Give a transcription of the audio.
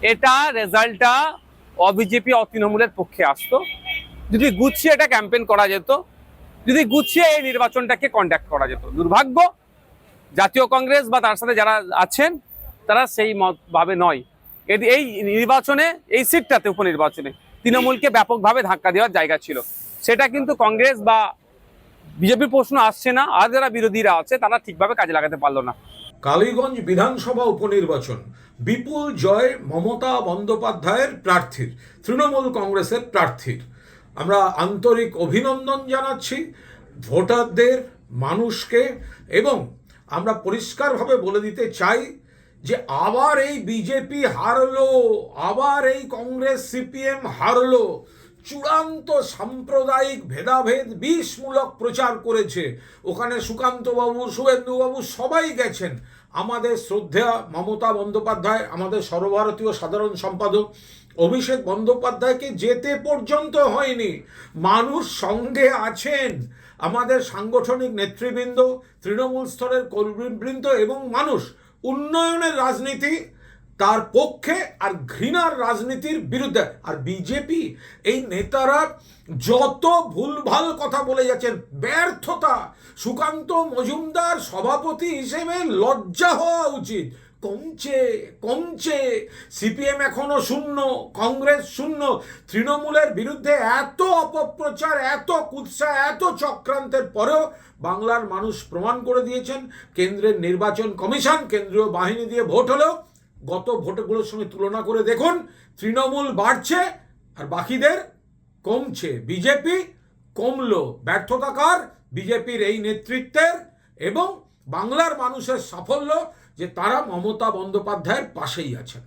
এটা রেজাল্টটা অবিজেপি অতৃণমূলের পক্ষে আসতো যদি গুছিয়ে এটা ক্যাম্পেইন করা যেত, যদি গুছিয়ে এই নির্বাচনটাকে কন্ডাক্ট করা যেত। দুর্ভাগ্য জাতীয় কংগ্রেস বা তার সাথে যারা আছেন তারা সেই মত ভাবে নয়। এই নির্বাচনে, এই সিটটাতে, উপনির্বাচনে তৃণমূলকে ব্যাপকভাবে ধাক্কা দেওয়ার জায়গা ছিল, সেটা কিন্তু কংগ্রেস বা বিজেপির প্রশ্ন আসছে না, আর যারা বিরোধীরা আছে তারা ঠিকভাবে কাজে লাগাতে পারলো না। কালীগঞ্জ বিধানসভা উপনির্বাচন, বিপুল জয় মমতা বন্দ্যোপাধ্যায়ের প্রার্থীর, তৃণমূল কংগ্রেসের প্রার্থীর। আমরা আন্তরিক অভিনন্দন জানাচ্ছি ভোটারদের, মানুষকে, এবং আমরা পরিষ্কারভাবে বলে দিতে চাই যে আবার এই বিজেপি হারলো, আবার এই কংগ্রেস সিপিএম হারলো। চূড়ান্ত সাম্প্রদায়িক ভেদাভেদ বিষমূলক প্রচার করেছে। ওখানে সুকান্তবাবু, শুভেন্দুবাবু সবাই গেছেন। আমাদের শ্রদ্ধেয়া মমতা বন্দ্যোপাধ্যায়, আমাদের সর্বভারতীয় সাধারণ সম্পাদক অভিষেক বন্দ্যোপাধ্যায়কে যেতে পর্যন্ত হয়নি। মানুষ সঙ্গে আছেন, আমাদের সাংগঠনিক নেতৃবৃন্দ, তৃণমূল স্তরের কর্মীবৃন্দ এবং মানুষ। উন্নয়নের রাজনীতি তার পক্ষে আর ঘৃণার রাজনীতির বিরুদ্ধে। আর বিজেপি এই নেতারা যত ভুলভাল কথা বলে যাচ্ছেন, ব্যর্থতা। সুকান্ত মজুমদার সভাপতি হিসেবে লজ্জা হওয়া উচিত। কমছে কমছে, সিপিএম এখনো শূন্য, কংগ্রেস শূন্য। তৃণমূলের বিরুদ্ধে এত অপপ্রচার, এত কুৎসা, এত চক্রান্তের পরেও বাংলার মানুষ প্রমাণ করে দিয়েছেন। কেন্দ্রের নির্বাচন কমিশন, কেন্দ্রীয় বাহিনী দিয়ে ভোট হলেও গত ভোটগুলোর সঙ্গে তুলনা করে দেখুন, তৃণমূল বাড়ছে আর বাকিদের কমছে। বিজেপি কমলো। ব্যর্থতা কার? বিজেপির এই নেতৃত্বের এবং বাংলার মানুষের সাফল্য যে তারা মমতা বন্দ্যোপাধ্যায়ের পাশেই আছেন।